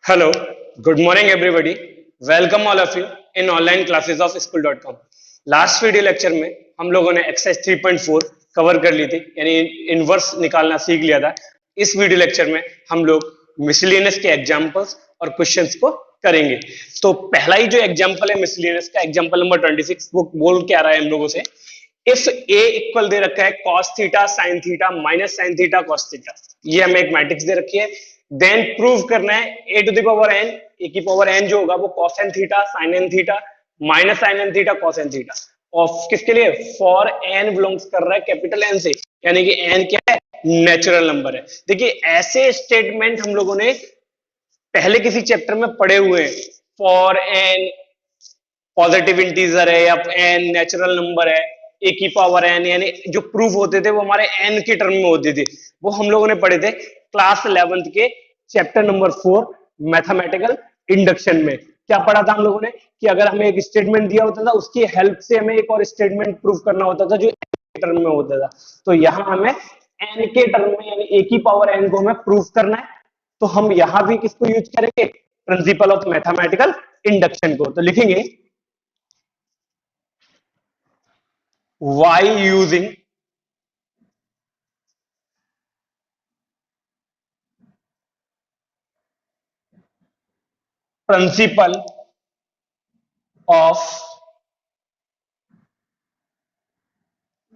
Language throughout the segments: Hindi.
Hello, good morning everybody. Welcome all of you in online classes of school.com. Last video lecture में हम लोगों ने एक्सरसाइज 3.4 कवर कर ली थी, यानी इनवर्स निकालना सीख लिया था। इस वीडियो लेक्चर में हम लोग मिसलेनियस के एग्जांपल्स और क्वेश्चंस को करेंगे। तो पहला ही जो एग्जांपल है मिसलेनियस का, एग्जांपल नंबर 26, वो बोल के आ रहा है हम लोगों से, इफ ए इक्वल दे रखा है cos थीटा sin थीटा minus sin theta cos theta, ये हमें एक मैट्रिक्स दे रखी है। देन प्रूव करना है a to the power n, a की पावर n जो होगा वो cos n theta sin n theta minus sin n theta cos n theta, और किसके लिए? फॉर n बिलोंग्स कर रहा है कैपिटल n से, यानी कि n क्या है? नेचुरल नंबर है। देखिए ऐसे स्टेटमेंट हम लोगों ने पहले किसी चैप्टर में पढ़े हुए हैं। फॉर n पॉजिटिव इंटीजर है या n नेचुरल नंबर है, a की पावर n, यानी जो प्रूफ होते थे वो हमारे n के टर्म में होते थे। वो हम लोगों ने पढ़े थे क्लास 11th के चैप्टर नंबर 4 मैथमेटिकल इंडक्शन में। क्या पढ़ा था हम लोगों ने कि अगर हमें एक स्टेटमेंट दिया होता था, उसकी हेल्प से हमें एक और स्टेटमेंट प्रूफ करना होता था जो n के टर्म में होता था। तो यहां हमें n के टर्म में यानी a की पावर n को हमें प्रूफ करना है। तो हम यहां भी किसको यूज करेंगे? प्रिंसिपल ऑफ मैथमेटिकल इंडक्शन को। तो लिखेंगे y using principle of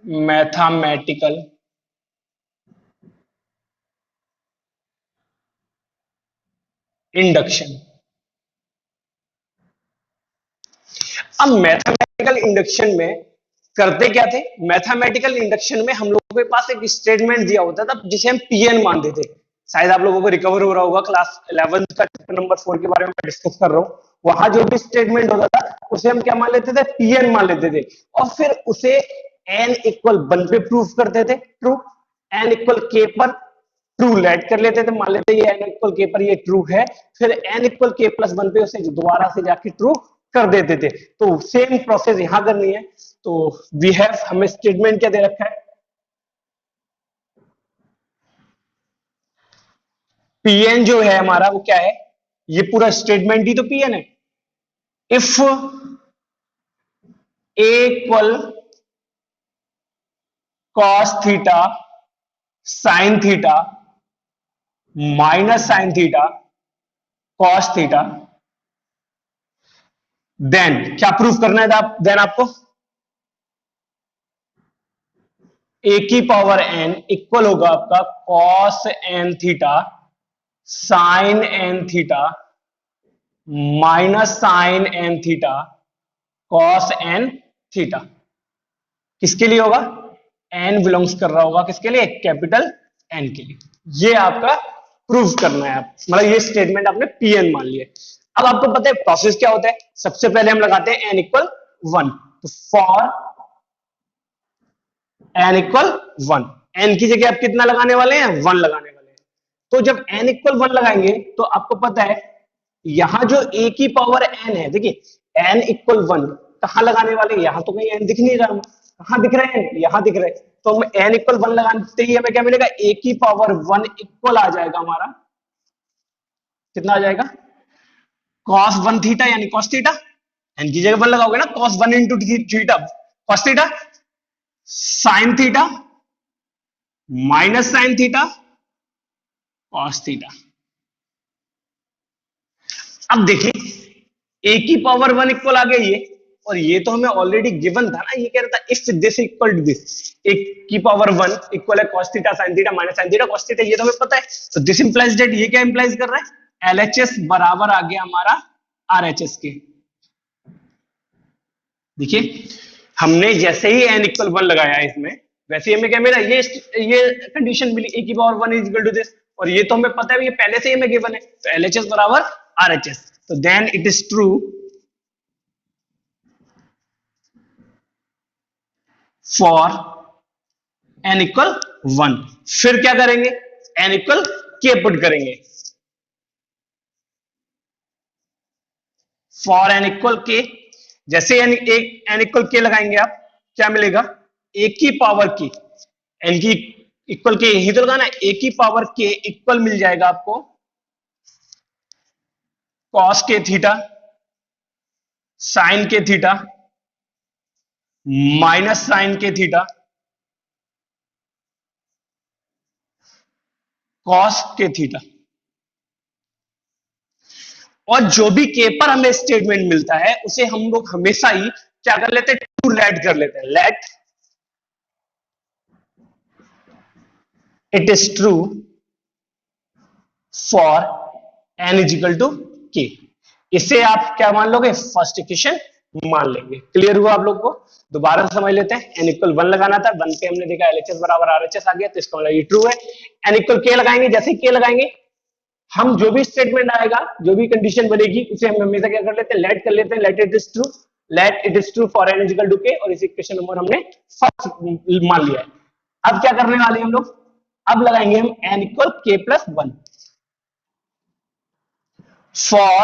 mathematical induction। अब मैथमेटिकल इंडक्शन में करते क्या थे? मैथमेटिकल इंडक्शन में हम लोगों के पास एक स्टेटमेंट दिया होता था जिसे हम पीएन मानते थे। शायद आप लोगों को रिकवर हो रहा होगा, क्लास 11th का चैप्टर नंबर 4 के बारे में मैं डिस्कस कर रहा हूं। वहां जो भी स्टेटमेंट होता था उसे हम क्या मान लेते थे? पीएन मान लेते थे, और फिर उसे n इक्वल 1 पे प्रूफ करते थे, ट्रू। n इक्वल k पर ट्रू लेट कर लेते थे, मान लेते ये n इक्वल k पर ये ट्रू है, फिर n इक्वल k प्लस 1 पे उसे दोबारा से जाके ट्रू कर देते थे। तो सेम प्रोसेस यहां करनी है। तो वी हैव, हमें स्टेटमेंट क्या दे रखा है? पीएन जो है हमारा वो क्या है? ये पूरा स्टेटमेंट ही तो पीएन है। If A equal cos theta sine theta minus sine theta cos theta, then क्या प्रूफ करना है? देन आपको ए की पावर n इक्वल होगा आपका cos n theta sine n theta minus sine n theta cos n theta. किसके लिए होगा? n बिलोंग्स कर रहा होगा किसके लिए? कैपिटल n के लिए। ये आपका प्रूफ करना है। आप मतलब ये स्टेटमेंट आपने pn मान लिया। अब आपको पता है प्रोसेस क्या होता है? सबसे पहले हम लगाते हैं n इक्वल 1। तो फॉर n इक्वल 1, n की जगह आप कितना लगाने वाले हैं? 1 लगाने वाले हैं। तो जब n इक्वल 1 लगाएंगे तो आपको पता है यहां जो a की पावर n है, देखिए n इक्वल 1 कहां लगाने वाले हैं? यहां तो कहीं n दिख नहीं रहा, कहां दिख रहे हैं? यहां दिख रहे हैं। तो हम n इक्वल 1 लगाते ही हमें क्या मिलेगा? a की पावर 1 इक्वल आ जाएगा हमारा, कितना आ जाएगा? cos 1 थीटा यानी cos थीटा, n की जगह 1 लगाओगे ना, cos 1 into theta cos theta, sine theta minus sine theta cos theta. अब देखिए a की पावर 1 इक्वल आ गया ये, और ये तो हमें ऑलरेडी गिवन था ना। ये कह रहा था if this equal to this, a की पावर 1 इक्वल है cos थीटा sin थीटा minus sin theta cos theta, ये तो हमें पता है। तो दिस इंप्लाइज दैट, ये क्या इंप्लाइज कर रहा है? LHS बराबर आ गया हमारा RHS के। देखिए हमने जैसे ही n इक्वल 1 लगाया है इसमें, वैसे ही हमें क्या मिला? ये कंडीशन मिली, a की power 1 is equal to this, और ये तो हमें पता है, ये पहले से ही हमें गिवन है। तो LHS बराबर RHS, तो then it is true for n equal 1। फिर क्या करेंगे? n इक्वल k पुट करेंगे। फॉर n इक्वल k, जैसे n इक्वल k लगाएंगे आप, क्या मिलेगा? a की पावर k, n की इक्वल के यही तो लगाना है, a की पावर k इक्वल मिल जाएगा आपको कॉस के थीटा साइन के थीटा माइनस साइन के थीटा कॉस के थीटा। और जो भी के पर हमें स्टेटमेंट मिलता है उसे हम लोग हमेशा ही क्या कर लेते हैं, टू लेट कर लेते हैं। Let it is true for N is equal to K. इसे आप क्या मान लोगे, फर्स्ट इक्वेशन मान लेंगे। क्लियर हुआ आप लोग को? दोबारा समझ लेते हैं। एन इक्वल 1 लगाना था, 1 पे हमने देखा एलएचएस बराबर आरएचएस आ गया, तो इसका मतलब ये ट्रू है। एन इक्वल के लगाएंगे, जैसे के लगाएंगे हम जो भी स्टेटमेंट आएगा, जो भी कंडीशन बनेगी उसे हम हमेशा क्या कर लेते हैं, लेट कर लेते हैं। Let it is true, let it is true for N is equal to K, और इस इक्वेशन नंबर हमने फर्स्ट मान लिया है। अब क्या करने वाले हम लोग, अब लगाएंगे हम N equal K plus 1 for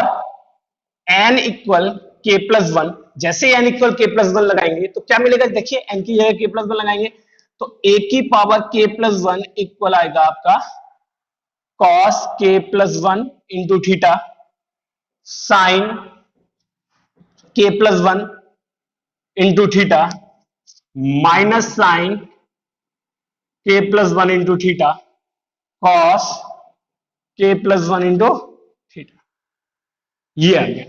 N equal K plus 1। जैसे एन इक्वल के प्लस 1 लगाएंगे तो क्या मिलेगा, देखिए एन की जगह के प्लस 1 लगाएंगे तो ए की पावर के प्लस 1 इक्वल आएगा आपका cos K plus 1 into theta sine K plus 1 into theta minus sine K plus 1 into theta cos K plus 1 into theta. ये आ गया।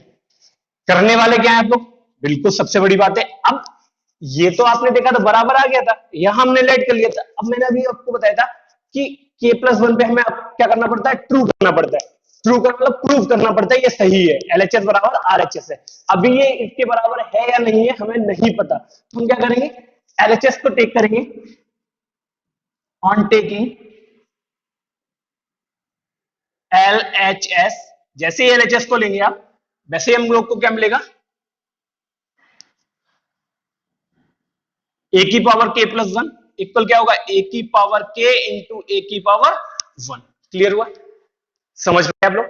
करने वाले क्या है आप लोग, बिल्कुल सबसे बड़ी बात है। अब ये तो आपने देखा तो बराबर आ गया था, यहां हमने लेट कर लिया था। अब मैंने अभी आपको बताया था कि के प्लस 1 पे हमें क्या करना पड़ता है, ट्रू करना पड़ता है। ट्रू का मतलब प्रूव करना पड़ता है ये सही है, एलएचएस बराबर आरएचएस है। अभी ये इसके बराबर है या नहीं है हमें नहीं पता, तो हम क्या करेंगे, एलएचएस को टेक करेंगे। ऑन टेकिंग एलएचएस, जैसे ही एलएचएस को लेंगे आप, वैसे हम लोग को क्या मिलेगा, ए की पावर के प्लस 1 इक्वल क्या होगा, ए की पावर के इंटू ए की पावर 1। क्लियर हुआ? समझ में आप लोग?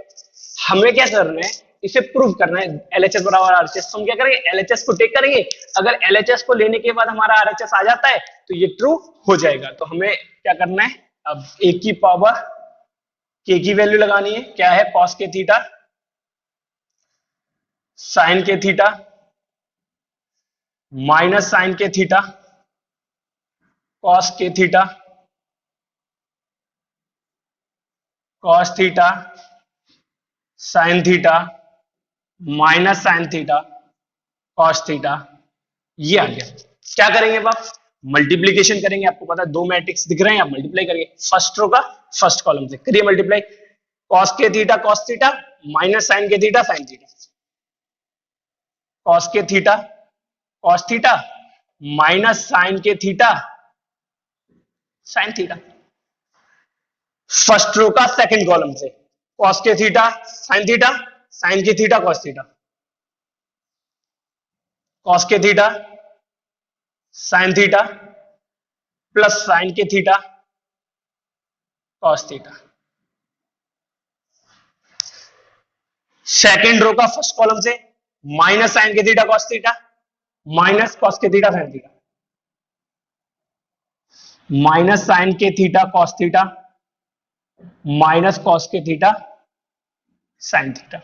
हमें क्या करना है, इसे प्रूव करना है एलएचएस बराबर आरएचएस। तो हम क्या करेंगे, एलएचएस को टेक करेंगे। अगर एलएचएस को लेने के बाद हमारा आरएचएस आ जाता है तो ये ट्रू हो जाएगा। तो हमें क्या करना है, अब ए की पावर के की वैल्यू लगानी है, क्या है, कॉस के थीटा साइन के थीटा माइनस साइन के थीटा कॉस के theta cos theta sine theta minus sine theta cos theta. ये आ गया। क्या करेंगे अब आप, मल्टीप्लीकेशन करेंगे। आपको पता है दो मैट्रिक्स दिख रहे हैं, आप मल्टीप्लाई करेंगे फर्स्ट रो का फर्स्ट कॉलम से, करिए मल्टीप्लाई। कॉस के theta cos theta minus sine के थीटा साइन थीटा कॉस के theta cos theta minus sine के theta sine theta. First row का सेकंड कॉलम से कॉस के थीटा साइन के थीटा कॉस थीटा कॉस के theta sine theta plus sine के theta cos theta. Second row का फर्स्ट कॉलम से माइनस साइन के theta cos theta minus cos के theta sine theta minus sine के theta cos theta minus cos के थीटा साइन थीटा।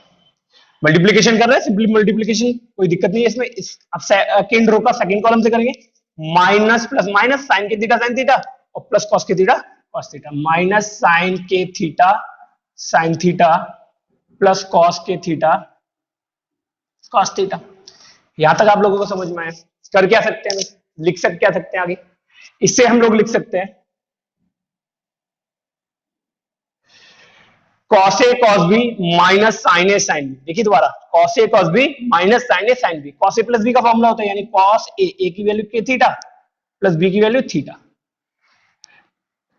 मल्टीप्लीकेशन कर रहे हैं, सिंपली मल्टीप्लीकेशन, कोई दिक्कत नहीं है इसमें। अब सेकंड रो का सेकंड कॉलम से करेंगे, माइनस प्लस माइनस साइन के थीटा साइन थीटा और प्लस कॉस के theta cos theta minus sine के theta sine theta plus cos के थीटा कॉस थीटा। यहां तक आप लोगों को समझ में आया? कर क्या सकते हैं, लिख सकते क्या सकते हैं आगे, इससे हम लोग लिख सकते हैं cos A cos B minus sign A sine B. देखिए दोबारा, cos A cos B minus sign A sine B. Cos A plus B का फॉर्मूला होता है, यानी कॉस ए की वैल्यू के थीटा प्लस बी की value theta.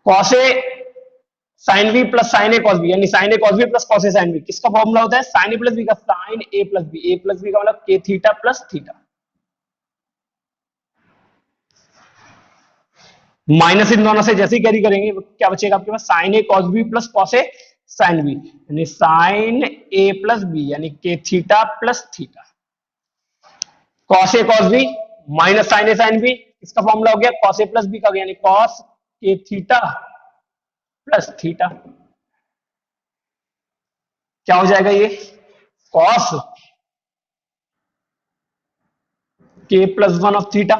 Cos A sine B plus sign A cos B, यानी sign A cos B plus cos A sine B. किसका फॉर्मूला होता है, साइन ए प्लस बी का, साइन ए प्लस बी। ए प्लस बी का मतलब के थीटा प्लस थीटा। माइनस इन दोनों से जैसे ही कैरी करेंगे क्या बचेगा आपके पास, sign A cos B plus cos A sine B, यानी साइन ए प्लस बी यानी के theta plus theta. Cos A cos B minus sign A sine B, इसका फॉर्मूला हो गया कॉस ए प्लस बी का, यानी कॉस के थीटा प्लस थीटा। क्या हो जाएगा ये, cos K plus one of theta,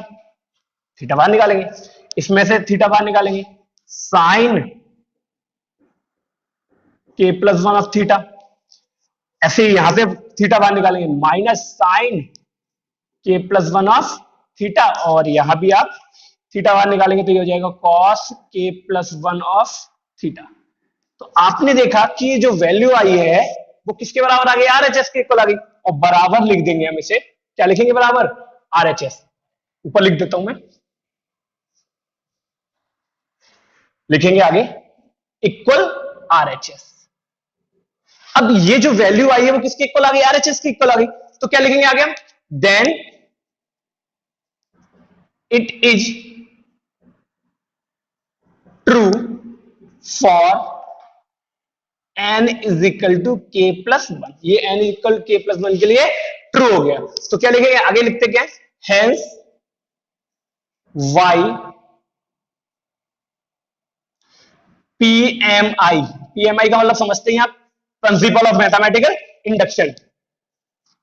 theta बाहर निकालेंगे, इसमें से थीटा बाहर निकालेंगे, sign K plus one of theta, ऐसे ही यहां से थीटा बाहर निकालेंगे, minus sine K plus one of theta, और यहां भी आप थीटा बाहर निकालेंगे तो ये हो जाएगा cos K plus one of theta. तो आपने देखा कि जो वैल्यू आई है वो किसके बराबर आ गई, आरएचएस के इक्वल आ गई, और बराबर लिख देंगे हम इसे, क्या लिखेंगे बराबर, आरएचएस। ऊपर लिख देता हूं मैं, लिखेंगे आगे इक्वल आरएचएस। अब ये जो वैल्यू आई है वो किसके इक्वल आ गई, आरएचएस के इक्वल आ गई, तो क्या लिखेंगे आगे हम, then it is true for n is equal to k plus one, ये n equal k plus one के लिए ट्रू हो गया। तो क्या लिखेंगे आगे, लिखते क्या, हेंस y PMI, PMI का मतलब समझते हैं आप, प्रिंसिपल ऑफ मैथमेटिकल इंडक्शन।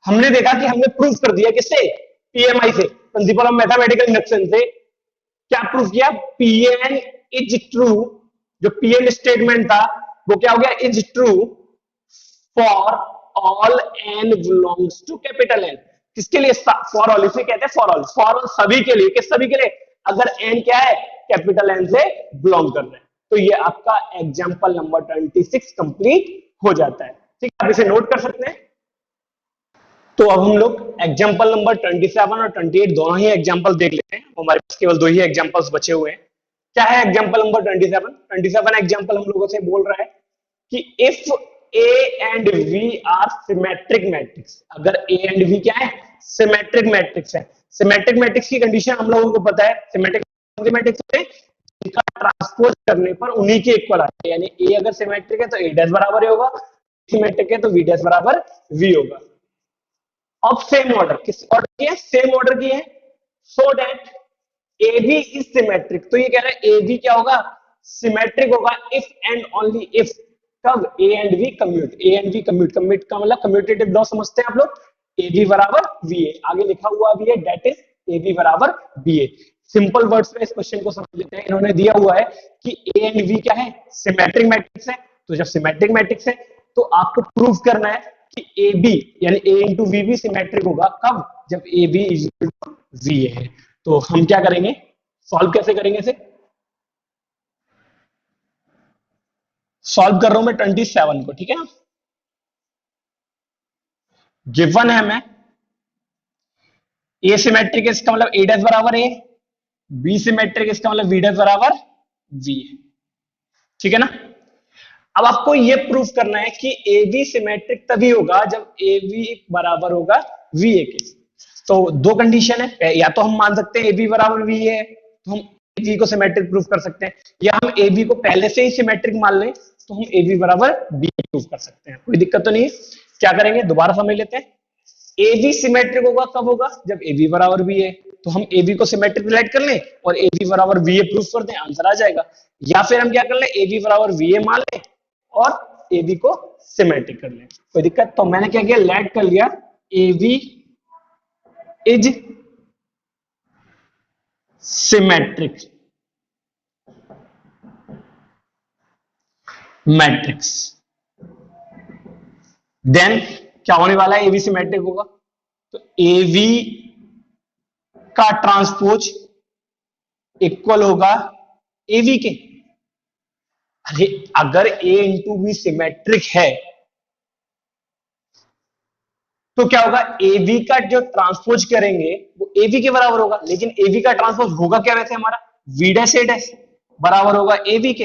हमने देखा कि हमने प्रूफ कर दिया किससे, PMI से, प्रिंसिपल ऑफ मैथमेटिकल इंडक्शन से। क्या प्रूफ किया, Pn इज ट्रू, जो Pn स्टेटमेंट था वो क्या हो गया, is true for all n belongs to capital N। किसके लिए, फॉर ऑल, इसे कहते हैं फॉर ऑल, फॉर ऑल सभी के लिए, किस सभी के लिए, अगर n क्या है, कैपिटल N से बिलोंग कर रहे हैं। तो ये आपका एग्जाम्पल नंबर 26 कंप्लीट हो जाता है। ठीक है, आप इसे नोट कर सकते हैं। तो अब हम लोग एग्जाम्पल नंबर 27 और 28 दोनों ही एग्जाम्पल देख लेते हैं। हमारे पास केवल दो ही एग्जाम्पल्स बचे हुए हैं। क्या है एग्जाम्पल नंबर 27 एग्जाम्पल हम लोगों से बोल रहा है कि if A and B are symmetric matrix, अगर ए एंड वी क्या है, सिमेट्रिक मैट्रिक्स है। सिमेट्रिक मैट्रिक्स की कंडीशन हम लोगों को पता है, सिमेट्रिक मैट्रिक्स में इनका ट्रांसपोज करने पर उन्हीं के इक्वल आता है, यानी ए अगर सिमेट्रिक है तो ए डैश बराबर होगा, सिमेट्रिक है तो वी डैश बराबर वी होगा। अब सेम ऑर्डर, किस ऑर्डर की है, सेम ऑर्डर की है, so that A B is symmetric. तो ये कह रहा है ए बी क्या होगा, सिमेट्रिक होगा इफ एंड ओनली इफ, कब, A and B commute, A and B commute, commute का मतलब कम्यूटेटिव लॉ समझते हैं आप लोग, ए बी बराबर बी ए, आगे लिखा हुआ भी है दैट इज ए बी बराबर बी ए। सिंपल वर्ड्स में इस क्वेश्चन को समझ लेते हैं। इन्होंने दिया हुआ है कि ए एंड बी क्या है, सिमेट्रिक मैट्रिक्स है। तो जब सिमेट्रिक मैट्रिक्स है तो आपको प्रूव करना है कि ए बी यानी ए इंटू वी भी सिमेट्रिक होगा, कब, जब A B is equal to B A है। तो हम क्या करेंगे, सॉल्व कैसे करेंगे इसे, सॉल्व कर रहा हूं मैं 27 को, ठीक है ना। गिवन है हमें ए सिमेट्रिक, इसका मतलब ए डैश बराबर ए, बी सिमेट्रिक इसका मतलब वी डैश बराबर वी है, ठीक है ना। अब आपको ये प्रूफ करना है कि ए बी सिमेट्रिक तभी होगा जब ए बी बराबर होगा वी ए के। तो दो कंडीशन है, या तो हम मान सकते हैं ए बी बराबर वी है तो हम ए बी को सिमेट्रिक प्रूफ कर सकते हैं, या हम ए बी को पहले से ही सिमेट्रिक मान लें तो हम ए बी बराबर बी प्रूफ कर सकते हैं, कोई दिक्कत तो नहीं है। क्या करेंगे, दोबारा समझ लेते हैं। ए बी सिमेट्रिक होगा कब होगा, जब ए बी बराबर बी है, तो हम ए बी को सिमेट्रिक रिलेट कर लें और ए बी बराबर बी ए प्रूफ कर दें, आंसर आ जाएगा। या फिर हम क्या कर लें, ए बी बराबर बी ए मान लें और ए बी को सिमेट्रिक कर लें, कोई दिक्कत। तो मैंने क्या किया, लेट कर लिया A B is symmetric matrix, then क्या होने वाला है, ए बी सिमेट्रिक होगा तो ए बी का ट्रांसपोज इक्वल होगा ए बी के। अरे अगर ए इंटू बी सिमेट्रिक है तो क्या होगा, ए बी का जो ट्रांसपोज करेंगे वो ए बी के बराबर होगा, लेकिन ए बी का ट्रांसपोज होगा क्या वैसे हमारा, वी डैश ए डैश बराबर होगा ए बी के।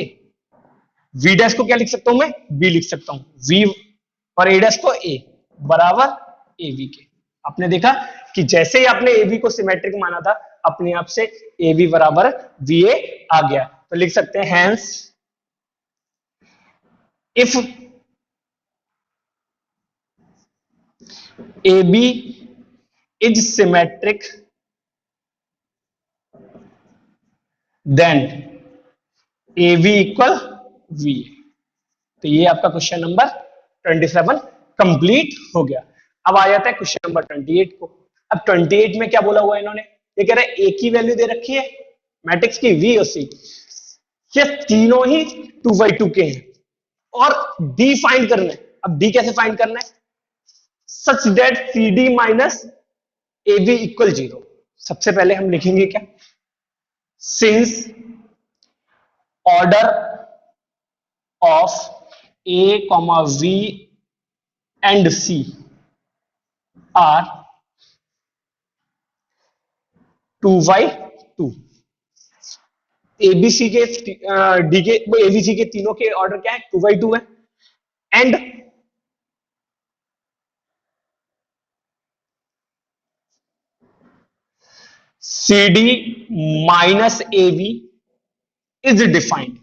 वी डैश को क्या लिख सकता हूं मैं, बी लिख सकता हूं, वी और ए डैश को ए बराबर ए बी के। आपने देखा कि जैसे ही आपने ए बी को सिमेट्रिक माना था अपने आप से ए बी बराबर वी ए आ गया। तो लिख सकते हैं hence if A B is symmetric then A B equal B A. तो ये आपका क्वेश्चन नंबर 27 कंप्लीट हो गया। अब आ जाता है क्वेश्चन नंबर 28 को। अब 28 में क्या बोला हुआ है इन्होंने, ये कह रहे हैं ए की वैल्यू दे रखी है मैट्रिक्स की वी और सी, ये तीनों ही 2/2 के हैं और डी फाइंड करना है। अब डी कैसे फाइंड करना है, such that C D minus A B equal 0। सबसे पहले हम लिखेंगे क्या, since order of A comma B and C are 2/2, ABC के डी के एबीसी के तीनों के ऑर्डर क्या है, 2/2 है, and C D minus A B is defined.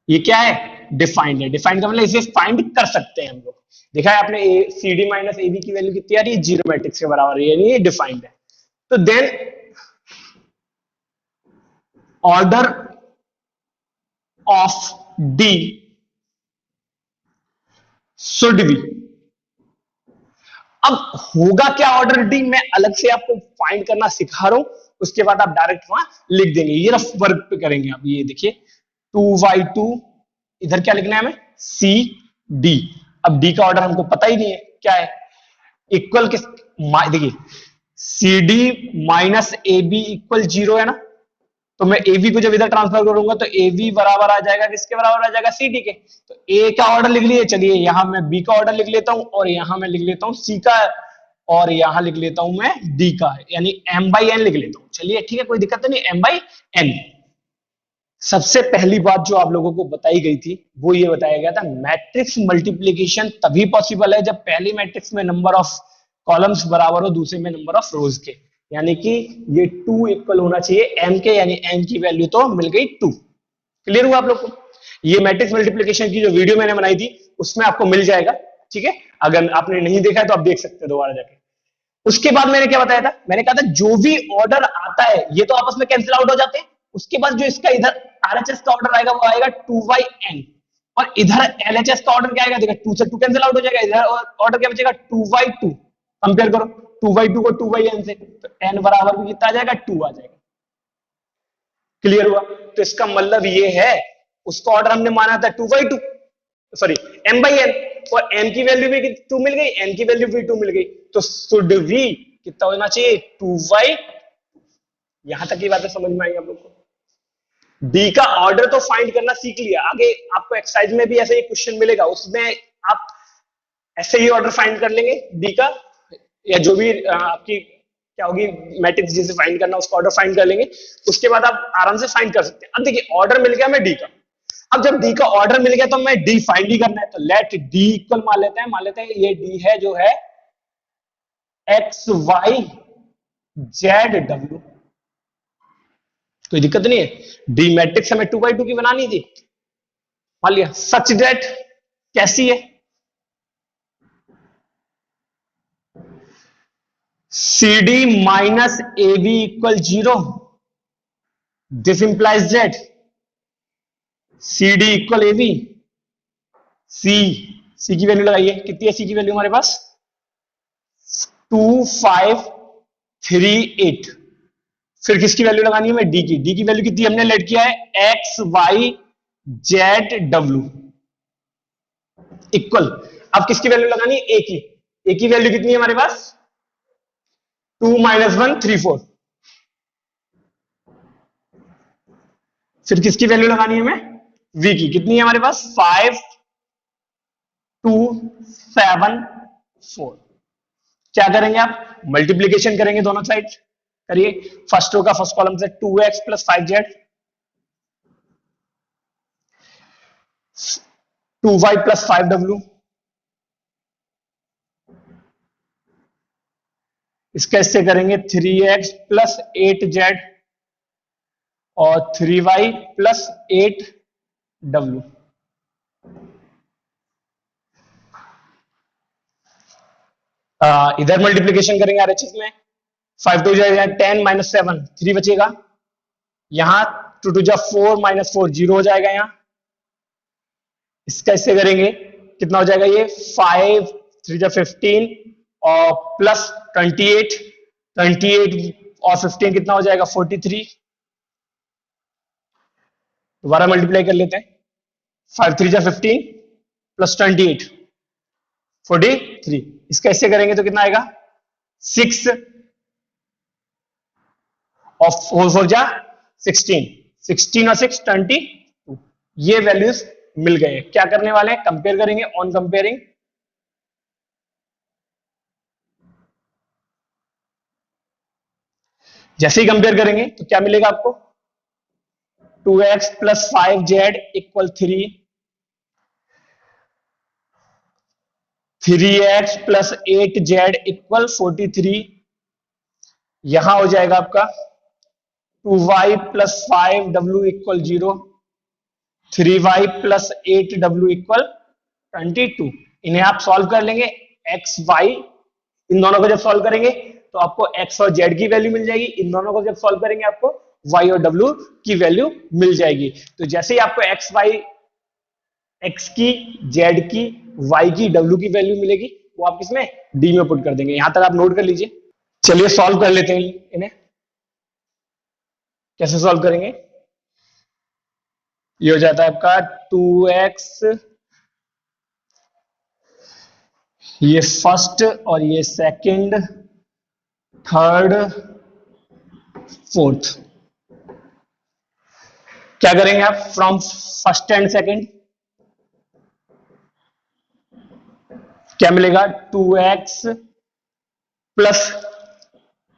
ये क्या है, डिफाइंड है। डिफाइंड का मतलब इसे फाइंड कर सकते हैं हम लोग। देखा है आपने, C D minus A B की वैल्यू कितनी आ रही है, 0 मैट्रिक्स के बराबर है, यानी ये डिफाइंड है। तो then order of D should be, अब होगा क्या ऑर्डर डी, मैं अलग से आपको फाइंड करना सिखा रहा हूं, उसके बाद आप डायरेक्ट वहां लिख देंगे। ये रफ वर्क पे करेंगे आप, ये देखिए 2/2, इधर क्या लिखना है हमें, सी डी। अब डी का ऑर्डर हमको पता ही नहीं है क्या है, इक्वल के, देखिए C D minus A B equal 0 है ना, तो मैं ए बी को जब इधर ट्रांसफर करूंगा तो ए बी बराबर आ जाएगा किसके बराबर आ जाएगा, सी डी के। तो ए का ऑर्डर लिख लिए, चलिए यहां मैं बी का ऑर्डर लिख लेता हूं और यहां मैं लिख लेता हूं सी का, और यहां लिख लेता हूं मैं डी का, यानी m/n लिख लेता हूं। चलिए ठीक है, कोई दिक्कत नहीं, m/n। सबसे पहली बात जो आप लोगों को बताई गई थी वो ये बताया गया था, मैट्रिक्स मल्टीप्लीकेशन तभी पॉसिबल है जब पहली मैट्रिक्स में नंबर ऑफ कॉलम्स बराबर हो दूसरे में नंबर ऑफ रोज के, यानी कि ये 2 इक्वल होना चाहिए m के, यानी m की वैल्यू तो मिल गई 2। क्लियर हुआ आप लोग को, ये मैट्रिक्स मल्टीप्लीकेशन की जो वीडियो मैंने बनाई थी उसमें आपको मिल जाएगा, ठीक है। अगर आपने नहीं देखा है तो आप देख सकते हैं दोबारा जाके। उसके बाद मैंने क्या बताया था, मैंने कहा था जो भी ऑर्डर आता है ये तो आपस में कैंसिल आउट हो जाते हैं, उसके बाद जो इसका इधर आरएचएस का ऑर्डर आएगा वो आएगा 2/n, और इधर एलएचएस का ऑर्डर क्या आएगा, देखा 2 से 2 कैंसिल आउट हो जाएगा, इधर ऑर्डर क्या बचेगा 2/2। कंपेयर करो 2/2 को 2/n से, तो n बराबर भी कितना आ जाएगा, 2 आ जाएगा। क्लियर हुआ, तो इसका मतलब ये है उसका ऑर्डर हमने माना था 2/2, सॉरी m/n, और m की वैल्यू भी 2 मिल गई, n की वैल्यू भी 2 मिल गई, तो शुड भी कितना होना चाहिए, 2/, यहां तक की बातें समझ में आई आप लोग को। डी का ऑर्डर तो फाइंड करना सीख लिया, आगे आपको एक्सरसाइज में भी ऐसे ही क्वेश्चन मिलेगा, उसमें आप ऐसे ही ऑर्डर फाइंड कर लेंगे डी का, या जो भी आपकी क्या होगी मैट्रिक्स जिसे फाइंड करना उसका ऑर्डर फाइंड कर लेंगे, उसके बाद आप आराम से फाइंड कर सकते हैं। अब देखिए ऑर्डर मिल गया मैं डी का, अब जब डी का ऑर्डर मिल गया तो मैं डी फाइंड ही करना है, तो लेट डी इक्वल मान लेते हैं ये डी है जो है एक्स वाई जेड डब्ल्यू, कोई दिक्कत नहीं है। डी मैट्रिक्स हमें 2/2 की बनानी थी, मान लिया। सच दैट कैसी है, C D minus A B equal 0, this implies that C D equal A B, C की वैल्यू लगाइए, कितनी है सी की वैल्यू हमारे पास 2538। फिर किसकी वैल्यू लगानी है, मैं डी की वैल्यू कितनी हमने लेट किया है X Y Z W equal, अब किसकी वैल्यू लगानी है, ए की वैल्यू कितनी है हमारे पास 2 - 1 3 4। फिर किसकी वैल्यू लगानी है हमें, वी की, कितनी है हमारे पास 5 2 7 4। क्या करेंगे आप, मल्टीप्लीकेशन करेंगे दोनों साइड, करिए। फर्स्ट रो का फर्स्ट कॉलम से 2x + 5z, 2y + 5w, इसका इससे करेंगे 3x + 8z और 3y + 8w। इधर मल्टीप्लीकेशन करेंगे आरएचएस में, 5 2 जाएगा 10 - 7 3 बचेगा, यहां 2 2 जा 4 - 4 0 हो जाएगा, यहां इसका इससे करेंगे कितना हो जाएगा ये 5 3 जा 15 और प्लस 28 और 15 कितना हो जाएगा 43। दोबारा मल्टीप्लाई कर लेते हैं 5 3 जा 15 प्लस 28 43। इसका ऐसे करेंगे तो कितना आएगा 6 और 4 4 जा 16 16 और 6 22। ये वैल्यूज मिल गए। क्या करने वाले हैं कंपेयर करेंगे ऑन कंपेयरिंग। जैसे ही कंपेयर करेंगे तो क्या मिलेगा आपको 2x plus 5z equal 3x plus 8z equal 43। यहां हो जाएगा आपका 2y plus 5w equal 0, 3y plus 8w equal 22। इन्हें आप सॉल्व कर लेंगे x y, इन दोनों को जब सॉल्व करेंगे तो आपको x और z की वैल्यू मिल जाएगी। इन दोनों को जब सॉल्व करेंगे आपको y और w की वैल्यू मिल जाएगी। तो जैसे ही आपको x की z की y की w की वैल्यू मिलेगी वो आप इसमें d में पुट कर देंगे। यहां तक आप नोट कर लीजिए। चलिए सॉल्व कर लेते हैं इन्हें। कैसे सॉल्व करेंगे, ये हो जाता है आपका 2x, ये फर्स्ट और ये सेकंड, थर्ड, फोर्थ। क्या करेंगे आप फ्रॉम फर्स्ट एंड सेकंड, क्या मिलेगा 2x plus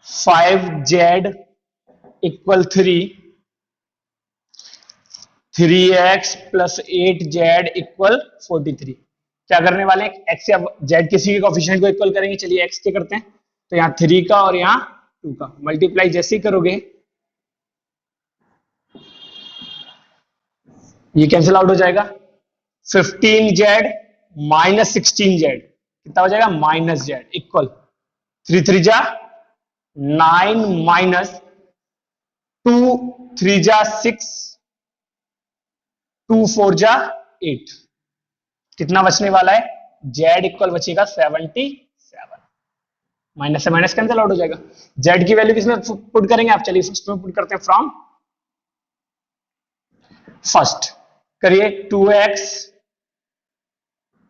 5z equal 3, 3x plus 8z equal 43। क्या करने वाले हैं x या z किसी के कोएफिशिएंट को इक्वल करेंगे। चलिए x के करते हैं तो यहाँ 3 का और यहाँ 2 का मल्टीप्लाई जैसे ही करोगे ये कैंसिल आउट हो जाएगा। 15z माइनस 16z कितना हो जाएगा माइनस z इक्वल 3 3 जा 9 माइनस 2 3 जा 6 2 4 जा 8। कितना बचने वाला है z इक्वल बचेगा 77। माइनस से माइनस कैंसिल आउट हो जाएगा। z की वैल्यू किसमें पुट करेंगे आप, चलिए फर्स्ट में पुट करते हैं फ्रॉम फर्स्ट। करिए 2x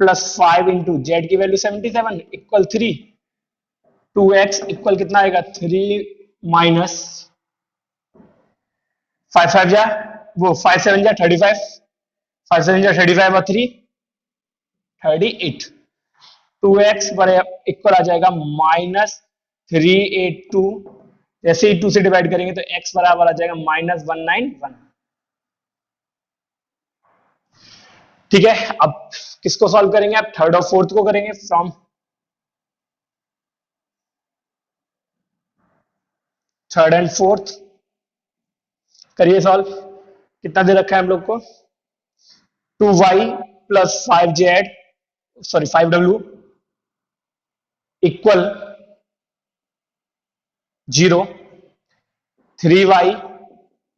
प्लस 5 इंटू जेड की वैल्यू 77 इक्वल 3, 2x इक्वल कितना आएगा 3 माइनस 5 5 जा वो 5 7 जा 35, 5 7 जा 35 और 3 38। 2x इक्वल आ जाएगा माइनस 382। जैसे ही 2 से डिवाइड करेंगे तो x बराबर आ जाएगा माइनस 191। ठीक है, अब किसको सॉल्व करेंगे आप, थर्ड और फोर्थ को करेंगे फ्रॉम थर्ड एंड फोर्थ। करिए सॉल्व। कितना दे रखा है हम लोग को 2y plus 5z sorry 5w equal 0, 3y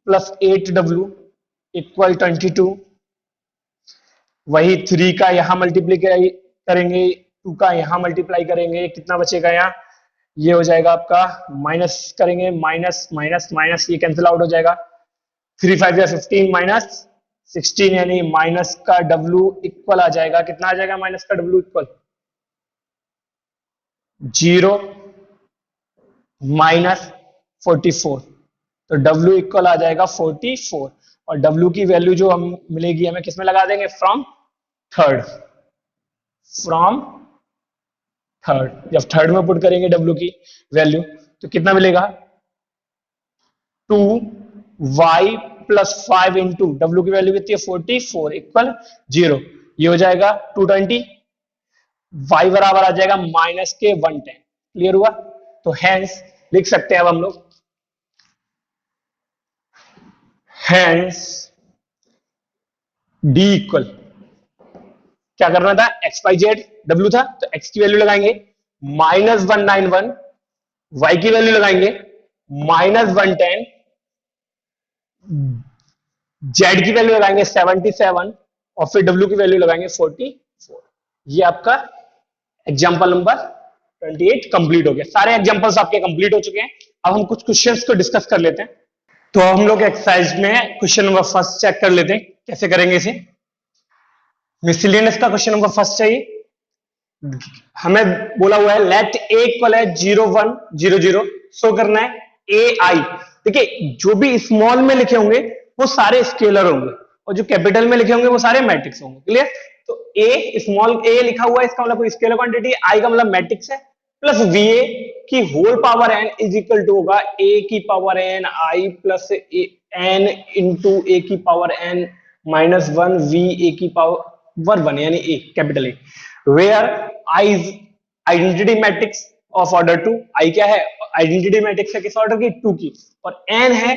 plus 8w equal 22। वही 3 का यहां मल्टीप्लाई करेंगे, 2 का यहां मल्टीप्लाई करेंगे, कितना बचेगा यहाँ, ये हो जाएगा आपका माइनस करेंगे, माइनस माइनस माइनस ये कैंसिल आउट हो जाएगा। 3 5 या 15 माइनस 16 यानी माइनस का w इक्वल आ जाएगा, कितना आ जाएगा माइनस का w इक्वल 0 माइनस 44। तो w इक्वल आ जाएगा 44 और w की वैल्यू जो हम मिलेगी हमें किसमें लगा देंगे फ्रॉम थर्ड। फ्रॉम थर्ड, जब थर्ड में पुट करेंगे w की वैल्यू तो कितना मिलेगा 2y प्लस 5 इंटू डब्ल्यू की वैल्यू कितनी है 44 इक्वल 0। ये हो जाएगा 220, y बराबर आ जाएगा माइनस के 110। क्लियर हुआ। तो हैंस लिख सकते हैं अब हम लोग, हैंस d इक्वल क्या करना था x y z w था तो x की वैल्यू लगाएंगे माइनस 191, y की वैल्यू लगाएंगे माइनस 110, z की वैल्यू लगाएंगे 77 और फिर w की वैल्यू लगाएंगे 44। ये आपका एग्जाम्पल नंबर 28 कंप्लीट हो गया। सारे एग्जाम्पल्स आपके कंप्लीट हो चुके हैं। अब हम कुछ क्वेश्चंस को डिस्कस कर लेते हैं। तो हम लोग एक्सरसाइज में क्वेश्चन नंबर फर्स्ट चेक कर लेते हैं, कैसे करेंगे इसे। मिसलेनियस का क्वेश्चन नंबर फर्स्ट चाहिए। हमें बोला हुआ है लेट ए इक्वल है 0 1 0 0, शो करना है ए आई। देखिए जो भी स्मॉल में लिखे होंगे वो सारे स्केलर होंगे और जो कैपिटल में लिखे होंगे वो सारे मैट्रिक्स होंगे। क्लियर? तो ए स्मॉल ए लिखा हुआ है, इसका मतलब कोई स्केलर क्वांटिटी, आई का मतलब मैट्रिक्स है, प्लस वी ए की whole power N is equal to होगा ए की power N I plus N into A की power N minus one V A की पावर वन, यानी A capital A, where I is identity matrix of order two. I क्या है? आइडेंटिटी मैट्रिक्स है किस ऑर्डर की? टू की। और एन है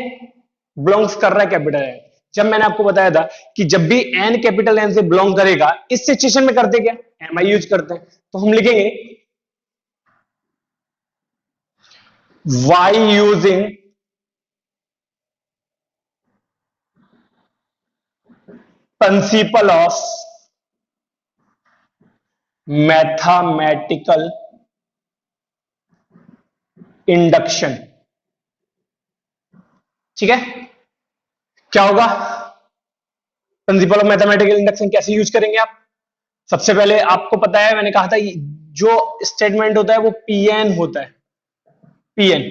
बिलोंग्स कर रहा है कैपिटल एन। जब मैंने आपको बताया था कि जब भी एन कैपिटल एन से बिलोंग करेगा, इस सिचुएशन में करते क्या? एम आई यूज करते हैं। तो हम लिखेंगे by using principle of mathematical induction. ठीक है, क्या होगा? प्रिंसिपल ऑफ मैथमेटिकल इंडक्शन कैसे यूज करेंगे आप? सबसे पहले आपको पता है, मैंने कहा था जो स्टेटमेंट होता है वो पीएन होता है। पीएन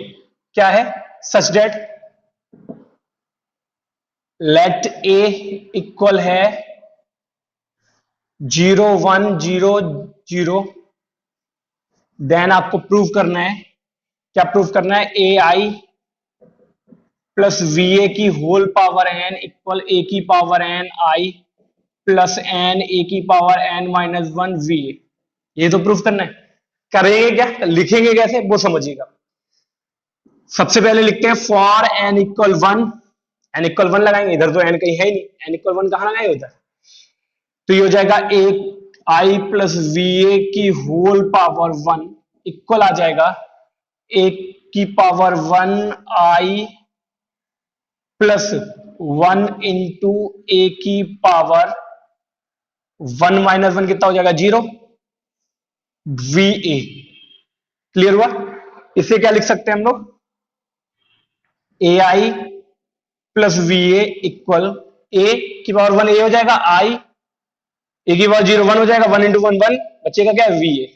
क्या है? सच डेट लेट ए इक्वल है 0 1 0 0, देन आपको प्रूव करना है, क्या प्रूव करना है? ए आई प्लस वी ए की whole power N equal A की power N I plus N A की power N minus one V A. ये तो प्रूफ करना है। करेंगे क्या, लिखेंगे कैसे वो समझिएगा। सबसे पहले लिखते हैं for N equal one, N equal one लगाएंगे, इधर तो एन कहीं है ही नहीं, एन इक्वल वन कहां लगाएंगे उधर। तो ये हो जाएगा ए आई प्लस वी ए की होल पावर वन इक्वल आ जाएगा ए की power one I plus one into A की पावर वन माइनस वन कितना हो जाएगा? 0 वी ए। क्लियर हुआ? इसे क्या लिख सकते हैं हम लोग? ए आई plus V A equal A की पावर वन ए हो जाएगा आई, ए की पावर 0 1 हो जाएगा, वन इंटू वन वन, बचेगा क्या? V A.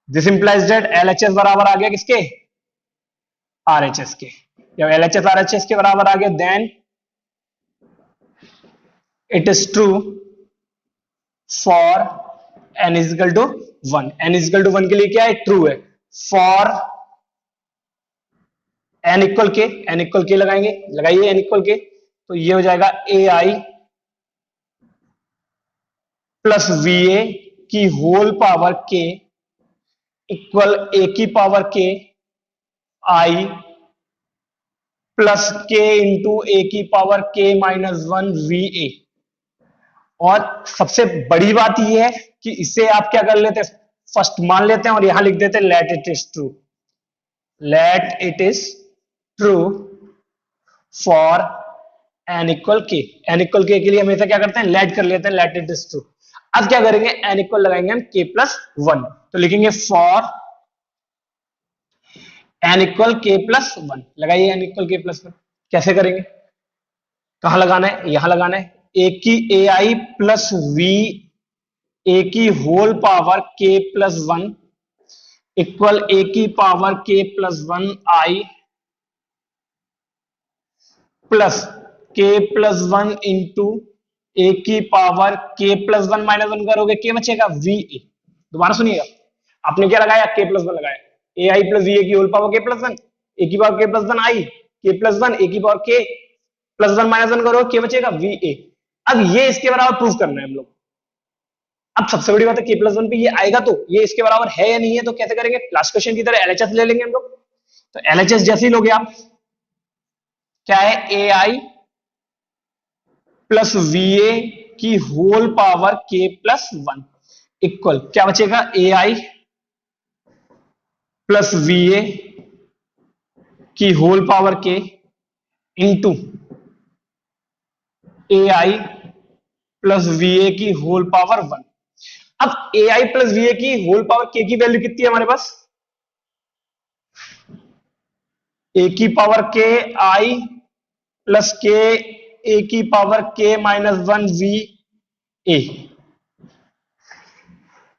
This implies that LHS बराबर आ गया किसके? आरएचएस के। जब एलएचएस आरएचएस के बराबर आ गया then it is true for N is equal to one. N is equal to one के लिए क्या है? ट्रू है। For N equal K, N equal K लगाएंगे, लगाइए एन इक्वल के, तो ये हो जाएगा ए आई प्लस वी ए की होल पावर के इक्वल ए की पावर के आई प्लस के इंटू ए की power K minus one V ए। और सबसे बड़ी बात यह है कि इसे आप क्या कर लेते हैं? फर्स्ट मान लेते हैं और यहां लिख देते हैं let it is true. Let it is true for N equal K. N equal K लिए हमेशा क्या करते हैं? लेट कर लेते हैं, लेट इट इज ट्रू। अब क्या करेंगे? एन इक्वल लगाएंगे हम के प्लस वन, तो लिखेंगे for N equal K plus one. लगाइए N equal K plus one. कैसे करेंगे? कहां लगाना है? यहां लगाना है। ए की ए आई प्लस वी ए की होल पावर के प्लस वन इक्वल ए की पावर के प्लस वन आई प्लस के प्लस वन इंटू ए की पावर के प्लस वन माइनस वन करोगे के बचेगा वी ए। दोबारा सुनिएगा, आपने क्या लगाया? के प्लस वन लगाया। ए आई प्लस वी ए की होल पावर के प्लस वन, ए की पावर के प्लस वन आई, के प्लस वन, ए की पावर के प्लस वन माइनस वन करोगे के बचेगा वी ए। अब ये इसके बराबर प्रूफ करना है हम लोग। अब सबसे बड़ी बात है के प्लस वन पे ये आएगा तो ये इसके बराबर है या नहीं है, तो कैसे करेंगे? लास्ट क्वेश्चन की तरह एलएचएस ले लेंगे हम लोग। तो एलएचएस जैसे ही लोगे आप, क्या है? ए आई प्लस वी ए की होल पावर के प्लस वन इक्वल क्या बचेगा? ए आई प्लस वी ए की होल पावर के into A I plus V A की होल पावर वन। अब ए आई प्लस वी ए की होल पावर के की वैल्यू कितनी है हमारे पास, ए की पावर के आई प्लस के ए की power K minus one V ए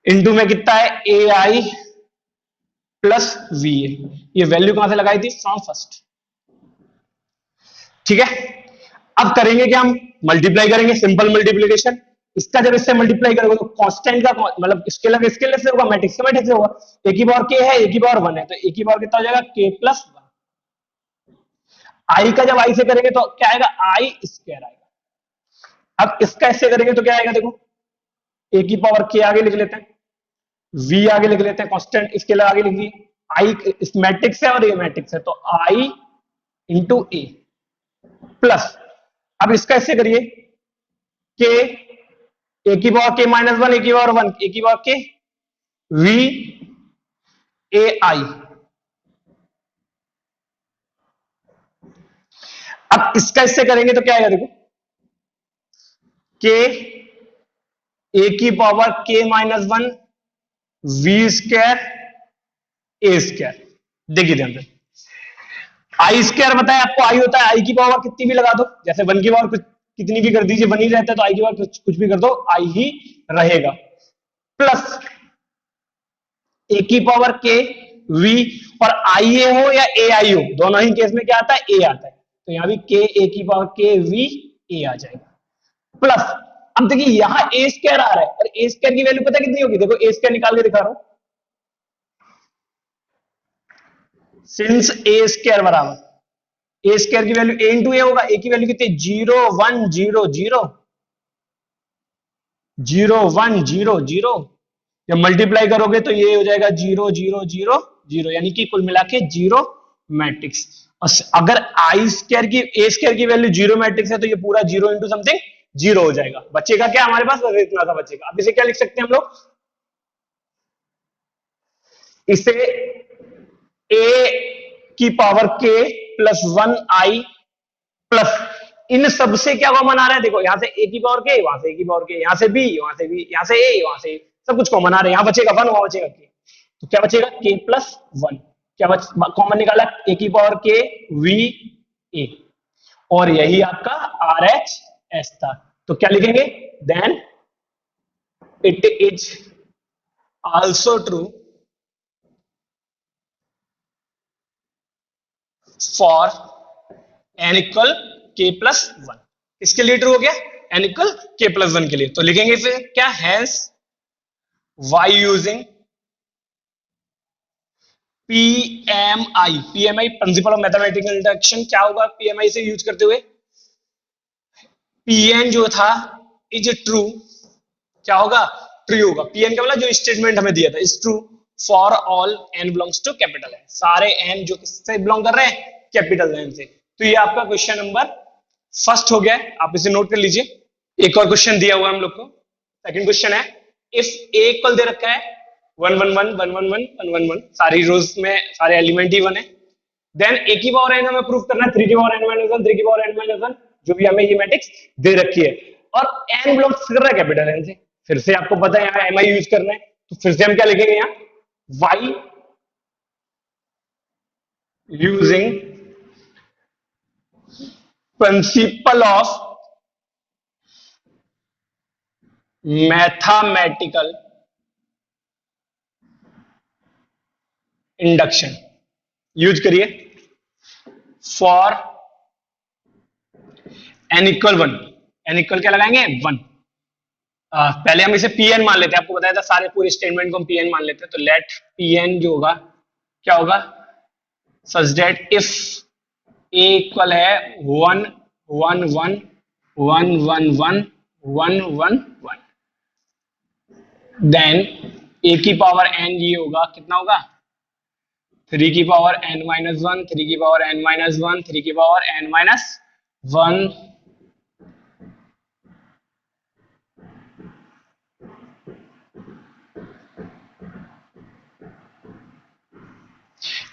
इंटू में कितना है ए आई प्लस वी ए। ये वैल्यू कहां से लगाई थी, फ्रॉम फर्स्ट। ठीक है, अब करेंगे क्या, हम मल्टीप्लाई करेंगे, सिंपल मल्टीप्लीकेशन। इसका जब इससे मल्टीप्लाई करोगे तो कांस्टेंट का मतलब स्केलर स्केलर से होगा, मैट्रिक्स का मैट्रिक्स से होगा। ए की पावर के है, ए की पावर वन है, तो ए की पावर कितना हो जाएगा के प्लस वन। आई का जब आई से करेंगे तो क्या आएगा, आई स्क्वायर आएगा। अब इसका ऐसे करेंगे तो क्या आएगा, देखो ए की पावर के आगे लिख लेते हैं, वी आगे लिख लेते हैं, कांस्टेंट स्केलर आगे लिख दिए। आई इस मैट्रिक्स है और ये मैट्रिक्स है, तो आई इंटू ए प्लस, अब इसका ऐसे करिए के ए की पावर के माइनस वन, ए की पावर वन, ए की पावर के वी ए आई। अब इसका इससे करेंगे तो क्या आएगा, देखो के ए की power K minus one B square A square. देखिए ध्यान से, आई स्क्वायर बताया आपको, आई होता है आई की पावर कितनी भी लगा दो, जैसे वन की पावर कितनी भी कर दीजिए, वन ही रहता है, तो आई की पावर कुछ भी कर दो आई ही रहेगा, प्लस ए की पावर के वी, और आई ए हो या ए आई हो, दोनों ही केस में क्या आता है, ए आता है, तो यहां भी के ए की पावर के वी ए आ जाएगा, प्लस अब देखिए यहां ए स्क्वायर आ रहा है, और ए स्क्वायर की वैल्यू पता कितनी होगी, देखो ए स्क्वायर निकाल के दिखा रहा हूं, सिंस ए स्क्वायर बराबर ए स्क्वायर की वैल्यू ए इंटू ए होगा, ए की वैल्यू कितनी, 0 1 0 0 जब मल्टीप्लाई करोगे तो ये हो जाएगा 0 0 0 0, यानी कि कुल मिला के जीरो मैट्रिक्स। और अगर आई स्क्वायर की ए स्क्वायर की वैल्यू जीरो मैट्रिक्स है तो ये पूरा जीरो इंटू समथिंग जीरो हो जाएगा, बचेगा क्या हमारे पास, इतना सा बचेगा। अब इसे क्या लिख सकते हैं हम लोग, इसे ए की पावर के प्लस वन आई प्लस इन सबसे क्या कॉमन आ रहा है, देखो यहां से ए की पावर के, वहां से ए की पावर के, यहां से बी, वहां से बी, यहां से ए, वहां से सब कुछ कॉमन आ रहा है, यहां बचेगा वन, वहां बचेगा के, तो क्या बचेगा के प्लस वन, क्या कॉमन निकाला ए की पावर के वी ए, और यही आपका आर एच एस था। तो क्या लिखेंगे, then it is also true for N equal K plus one. इसके लिए ट्रू हो गया, N equal K plus one के लिए, तो लिखेंगे फिर क्या, hence by using PMI, PMI principle of mathematical induction, क्या होगा पीएमआई से यूज करते हुए, पीएन जो था इज ट्रू, क्या होगा, ट्रू होगा, पीएन का मतलब जो स्टेटमेंट हमें दिया था, is true for all N belongs to capital N, सारे एन जो किससे बिलोंग कर रहे हैं, कैपिटल एन से। तो ये आपका क्वेश्चन नंबर फर्स्ट हो गया, आप इसे नोट कर लीजिए। एक और क्वेश्चन दिया हुआ है हम लोग को, सेकंड क्वेश्चन है, इफ ए इक्वल दे रखा है 1 1 1 1 1 1 1 1 1, सारी रोज में सारे एलिमेंट ही 1 है, देन ए की पावर एन हमें प्रूव करना है 3 की पावर एन माइनस 1 3 की पावर एन माइनस 1, जो भी हमें ये मैट्रिक्स दे रखी है, और एन बिलोंग्स कर रहा है कैपिटल एन से, फिर से आपको पता है यहाँ एम आई यूज करना है, तो फिर से हम क्या लिखेंगे यहाँ, by using principle of mathematical induction use करिए for N equal one, N equal क्या लगाएंगे, वन। पहले हम इसे पी एन मान लेते हैं, आपको बताया था सारे पूरे स्टेटमेंट को हम पी एन मान लेते हैं, तो लेट पी एन जो होगा क्या होगा, such that if A equal है 1 1 1 1 1 1 1 1 1, देन ए की पावर एन ये होगा, कितना होगा, 3 की पावर एन माइनस वन, 3 की पावर एन माइनस वन, 3 की पावर एन माइनस वन,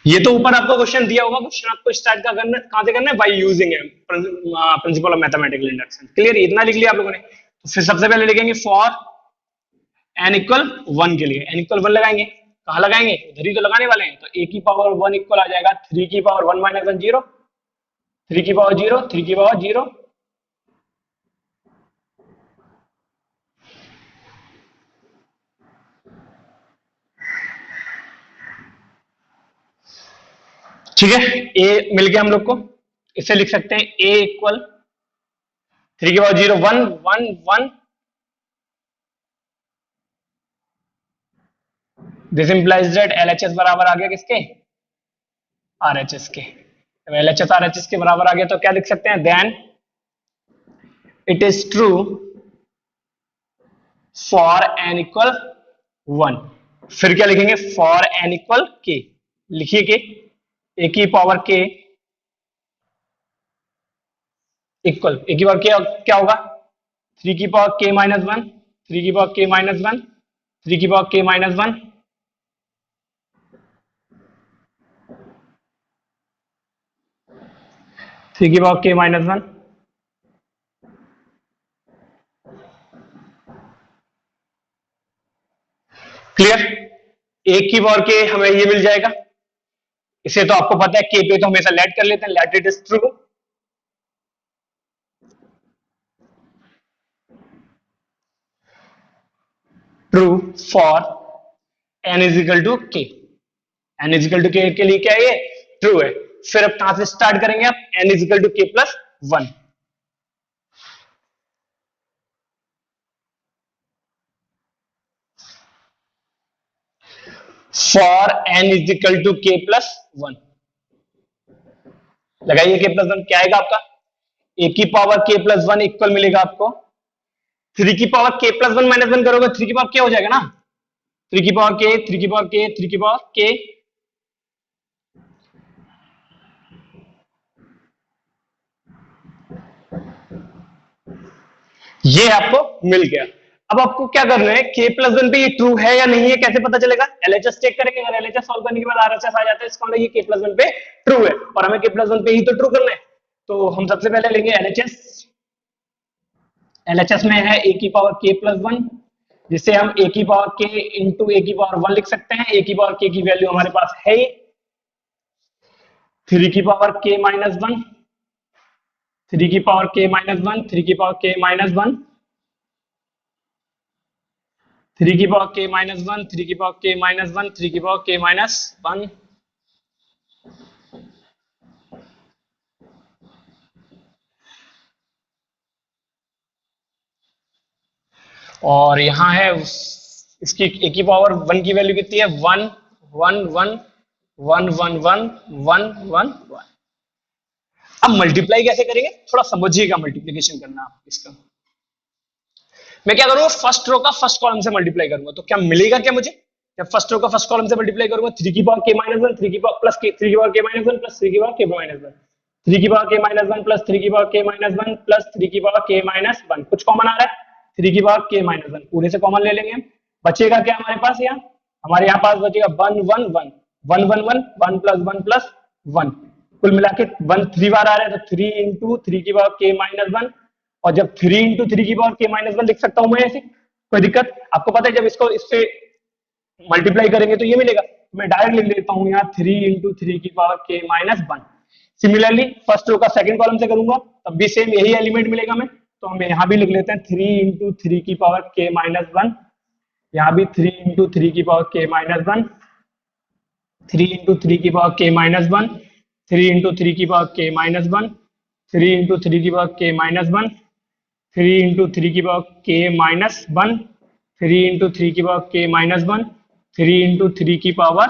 ये तो ऊपर आपको क्वेश्चन दिया होगा, क्वेश्चन आपको स्टार्ट का करना कहां से करना है, by using principle of mathematical induction. Clear, इतना लिख लिया आप लोगों ने, तो फिर सबसे पहले लिखेंगे फॉर n इक्वल 1 के लिए n इक्वल 1 लगाएंगे, कहाँ लगाएंगे, उधर ही तो लगाने वाले हैं, तो a की पावर 1 इक्वल आ जाएगा 3 की पावर 1 माइनस 1 0, 3 की पावर 0, 3 की पावर 0, ठीक है। a मिल गया हम लोग को, इसे लिख सकते हैं a इक्वल 3 की power 0 1 1 1, this implies that LHS बराबर आ गया किसके, RHS के। जब LHS RHS के बराबर आ गया तो क्या लिख सकते हैं, then it is true for n equal 1। फिर क्या लिखेंगे, फॉर n इक्वल k, लिखिए के a की पावर k इक्वल a की पावर k क्या होगा, 3 की पावर k माइनस 1, 3 की पावर k माइनस 1, 3 की पावर k माइनस 1, 3 की पावर k माइनस 1, क्लियर। एक की पावर के हमें ये मिल जाएगा, इसे तो आपको पता है के पे तो हमेशा लेट कर लेते हैं, let it is true, true for n is equal to K, n is equal to K लिए क्या है ये, ट्रू है। फिर अब कहां से स्टार्ट करेंगे आप, n is equal to K plus 1, for n is equal to K plus 1, लगाइए के प्लस 1 क्या आएगा आपका, a की पावर k प्लस 1 इक्वल मिलेगा आपको 3 की पावर k प्लस 1 माइनस 1 करोगे 3 की पावर k हो जाएगा ना, 3 की पावर k, 3 की पावर k, 3 की पावर k, ये आपको मिल गया। अब आपको क्या करना है, k प्लस 1 पे ये ट्रू है या नहीं है कैसे पता चलेगा, LHS चेक करेंगे, अगर LHS सॉल्व करने के बाद RHS आ जाता है इसका मतलब ये k प्लस 1 पे ट्रू है, और हमें k प्लस 1 पे ही तो ट्रू करना है। तो हम सबसे पहले लेंगे LHS, LHS में है a की पावर k प्लस 1, जिसे हम a की पावर k इंटू a की पावर 1 लिख सकते हैं, a की पावर k की वैल्यू हमारे पास है 3 की पावर k माइनस 1, 3 की पावर k माइनस 1, 3 की पावर k माइनस 1, 3 की पावर k माइनस 1, 3 की पावर k माइनस 1, 3 की पावर k माइनस 1, और यहाँ है इसकी a की पावर 1 की वैल्यू कितनी है, 1 1 1 1 1 1 1 1 1। अब मल्टीप्लाई कैसे करेंगे, थोड़ा समझिएगा मल्टीप्लीकेशन करना आप इसका। मैं क्या करूंगा, फर्स्ट रो का फर्स्ट कॉलम से मल्टीप्लाई करूंगा, तो क्या मिलेगा क्या मुझे, जब फर्स्ट रो का फर्स्ट कॉलम से मल्टीप्लाई करूंगा 3 की पावर k माइनस 1, 3 की पावर प्लस 3 की पावर k माइनस 1 प्लस 3 की पावर k माइनस 1, 3 की पावर k माइनस 1 प्लस 3 की पावर k माइनस 1 प्लस 3 की पावर k माइनस 1, कुछ कॉमन आ रहा है, 3 की पावर k माइनस 1 पूरे से कॉमन ले लेंगे, बचेगा क्या हमारे पास, यहाँ हमारे यहाँ पास बचेगा 1 1 1 1 1 1 1 प्लस 1, कुल मिला के 1 3 बार आ रहा है, तो 3 इंटू 3 की पावर k माइनस 1, और जब 3 इंटू 3 की पावर k माइनस 1 लिख सकता हूं मैं ऐसे, कोई दिक्कत आपको पता है, जब इसको इससे मल्टीप्लाई करेंगे तो ये मिलेगा, मैं डायरेक्ट लिख लेता हूं यहाँ 3 इंटू 3 की power k minus 1। Similarly first row का सेकंड कॉलम से करूंगा तब भी सेम यही एलिमेंट मिलेगा मैं, तो हम यहाँ भी लिख लेते हैं 3 इंटू 3 की पावर k माइनस 1, यहाँ भी 3 इंटू 3 की पावर k माइनस 1, 3 इंटू 3 की पावर k माइनस 1, 3 इंटू 3 की पावर k माइनस 1, 3 इंटू 3 की पावर k माइनस 1, 3 इंटू 3 की पावर k माइनस 1, 3 इंटू 3 की पावर k माइनस 1, 3 इंटू 3 की पावर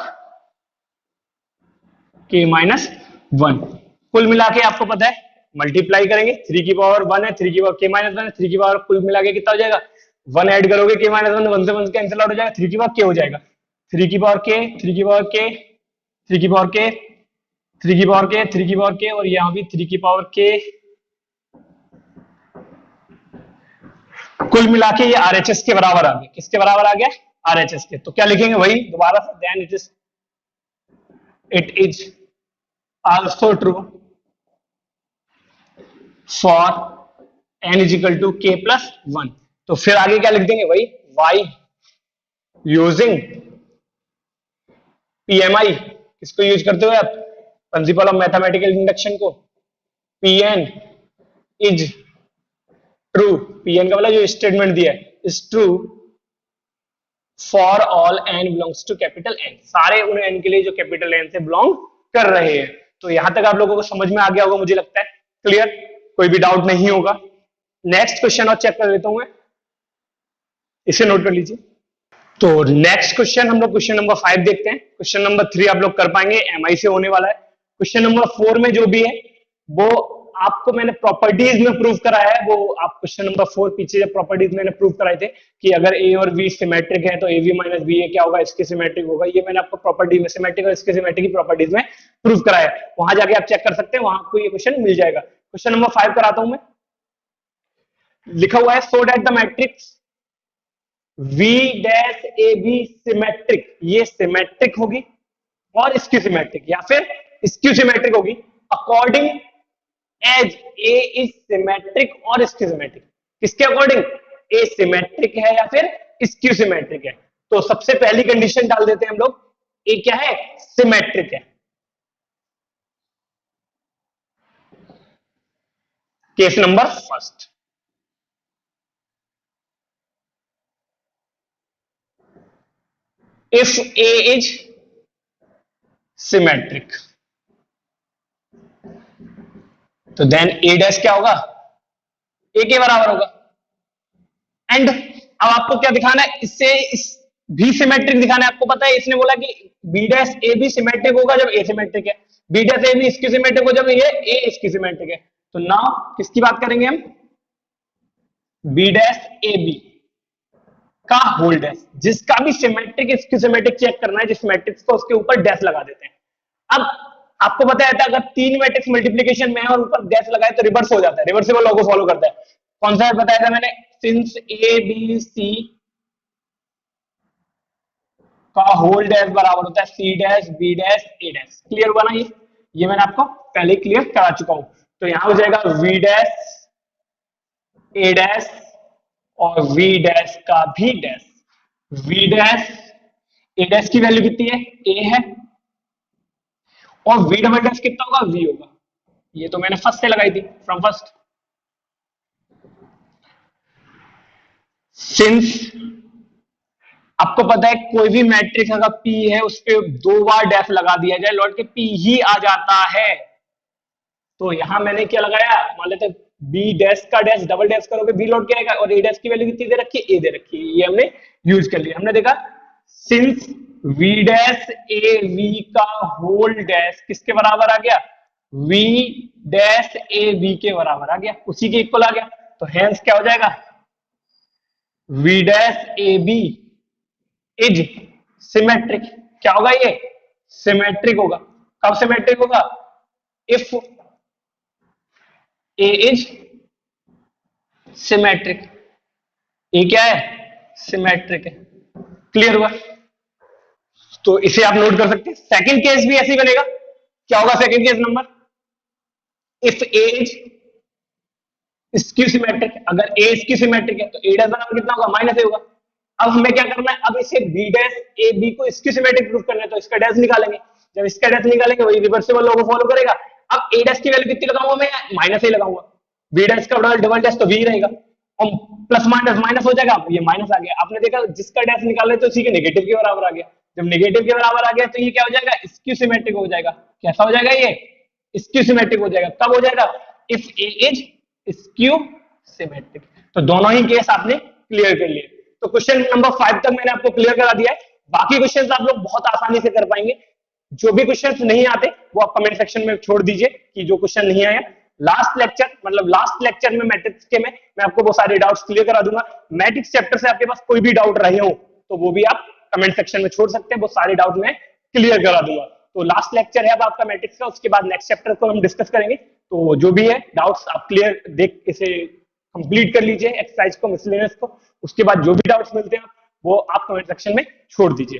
k माइनस 1। कुल मिला के आपको पता है मल्टीप्लाई करेंगे, 3 की पावर 1 है, 3 की पावर k माइनस 1 है, 3 की पावर कुल मिला के कितना हो जाएगा, 1 ऐड करोगे k माइनस 1, 1 से 1 कैंसिल आउट हो जाएगा, 3 की पावर k हो जाएगा, 3 की पावर k, 3 की पावर k, 3 की पावर k, 3 की पावर k, 3 की पावर k, और यहाँ भी 3 की पावर k, कुल मिला के ये RHS के बराबर आ गया, किसके बराबर आ गया, RHS के। तो क्या लिखेंगे वही दोबारा से, then it is also true for n is equal to k plus 1। तो फिर आगे क्या लिख देंगे, वही y यूजिंग पीएमआई, किसको यूज करते हो आप? प्रिंसिपल ऑफ मैथमेटिकल इंडक्शन को। पीएन इज ट्रू, पीएन का वाला जो स्टेटमेंट दिया है is true for all N belongs to capital N, सारे उन एन के लिए जो कैपिटल एन से बिलोंग कर रहे हैं। तो यहां तक आप लोगों को समझ में आ गया होगा मुझे लगता है, क्लियर, कोई भी डाउट नहीं होगा। नेक्स्ट क्वेश्चन और चेक कर लेता हूं मैं, इसे नोट कर लीजिए। तो नेक्स्ट क्वेश्चन हम लोग क्वेश्चन नंबर 5 देखते हैं। क्वेश्चन नंबर 3 आप लोग कर पाएंगे, एमआई से होने वाला है। क्वेश्चन नंबर 4 में जो भी है वो आपको मैंने प्रॉपर्टीज में प्रूव कराया है। वो आप क्वेश्चन नंबर 4 पीछे जब प्रॉपर्टीज मैंने प्रूव कराए थे कि अगर ए और बी सिमेट्रिक है तो ए बी माइनस बी ए क्या होगा, इसके सिमेट्रिक होगा। ये मैंने आपको प्रॉपर्टी में सिमेट्रिक और इसके सिमेट्रिक की प्रॉपर्टीज में प्रूव कराया है, वहां जाके आप चेक कर सकते हैं, वहां आपको ये क्वेश्चन मिल जाएगा। क्वेश्चन नंबर 5 कराता हूं मैं। लिखा हुआ है so that the matrix V dash A B symmetric, ये सिमेट्रिक होगी और इसकी सिमेट्रिक या फिर इसकी सिमेट्रिक होगी according as A is symmetric और इसकी सिमेट्रिक। किसके अकॉर्डिंग? ए सिमेट्रिक है या फिर इसकी सिमेट्रिक है। तो सबसे पहली कंडीशन डाल देते हैं हम लोग, ए क्या है? सिमेट्रिक है। Case number first, if A is symmetric तो देन A डैश क्या होगा? A के बराबर होगा। एंड अब आपको क्या दिखाना है? इससे इस भी सिमेट्रिक दिखाना है। आपको पता है इसने बोला कि B डैश A भी सिमेट्रिक होगा जब A सिमेट्रिक है, B डैश A भी इसकी सिमेट्रिक हो जब ये A इसकी सिमेट्रिक है। तो नाउ किसकी बात करेंगे हम? B डैश A B का होल डैश, जिसका भी सिमेट्रिक इसकी सिमेट्रिक चेक करना है, जिस मैट्रिक्स को उसके ऊपर डैश लगा देते हैं। अब आपको बताया था अगर तीन मैट्रिक्स मल्टीप्लिकेशन में है और ऊपर डैश लगाए तो रिवर्स हो जाता है, रिवर्सिबल लॉ को फॉलो करता है। कौन सा बताया था मैंने? सिंस ए बी सी का होल डैश बराबर होता है सी डैश बी डैश ए डैश। क्लियर हुआ ना? ये मैंने आपको पहले क्लियर करा चुका हूं। तो यहां हो जाएगा वी डैश ए डैश और v डैश का भी dash. v dash a dash की वैल्यू कितनी है? a है, और v डबल डैश कितना होगा? v होगा। ये तो मैंने फर्स्ट से लगाई थी, फ्रॉम फर्स्ट। सिंस आपको पता है कोई भी मैट्रिक्स अगर p है उस पर 2 बार डैश लगा दिया जाए लौट के p ही आ जाता है। तो यहां मैंने क्या लगाया? मान लेते बी डैश का डैश डबल डैश करोगे बी लौट के आएगा, और ए डैश की वैल्यू कितनी दे रखी है? ए दे रखी है। ये हमने यूज कर लिया। हमने देखा since B dash A B का होल डैश किसके बराबर आ गया? वी डैश ए वी के बराबर आ गया, उसी के इक्वल आ गया। तो हेंस क्या हो जाएगा? V dash A B is symmetric. क्या होगा? ये सिमेट्रिक होगा। कब सिमेट्रिक होगा? If A is symmetric. A क्या है? सिमेट्रिक है। क्लियर हुआ? तो इसे आप नोट कर सकते हैं। सेकंड केस भी ऐसे ही बनेगा। क्या होगा second case number? If A is skew symmetric, अगर ए स्क्यू सिमेट्रिक है तो ए डैश बराबर कितना होगा? माइनस ए होगा। अब हमें क्या करना है? अब इसे बी डैश ए बी को स्क्यू सिमेट्रिक प्रूफ करना है, तो इसका डैश निकालेंगे। जब इसका डैश निकालेंगे वही रिवर्सिबल लॉ को फॉलो करेगा। अब ए डैश की वैल्यू कितनी लगाऊंगा मैं? माइनस ए लगाऊंगा। बी डैश का डबल डैश तो वी रहेगा, और प्लस माइनस माइनस हो जाएगा, ये माइनस आ गया। आपने देखा जिसका डैश निकाल रहे तो उसी के नेगेटिव के बराबर आ गया। जब नेगेटिव के बराबर आ गया तो ये क्या हो जाएगा? स्क्यू सिमेट्रिक हो जाएगा। कैसा हो जाएगा? ये स्क्यू सिमेट्रिक हो जाएगा। कब हो जाएगा? If A is skew symmetric. तो दोनों ही केस आपने क्लियर कर लिए। तो क्वेश्चन नंबर 5 तक मैंने आपको क्लियर करा दिया है। बाकी क्वेश्चन आप लोग बहुत आसानी से कर पाएंगे। जो भी क्वेश्चन नहीं आते वो आप कमेंट सेक्शन में छोड़ दीजिए कि जो क्वेश्चन नहीं आया। लास्ट लेक्चर मतलब लास्ट लेक्चर में मैट्रिक्स के में मैं आपको वो सारे डाउट्स क्लियर करा दूंगा। मैट्रिक्स चैप्टर से आपके पास कोई भी डाउट रहे हो तो वो भी आप कमेंट सेक्शन में छोड़ सकते हैं, वो सारे डाउट मैं क्लियर करा दूंगा। तो लास्ट लेक्चर है अब आपका मैट्रिक्स का, उसके बाद नेक्स्ट चैप्टर को हम डिस्कस करेंगे। तो जो भी है डाउट्स आप क्लियर देख इसे कंप्लीट कर लीजिए एक्सरसाइज को, मिसलेनियस को। उसके बाद जो भी डाउट्स मिलते हैं वो आप कमेंट सेक्शन में छोड़ दीजिए।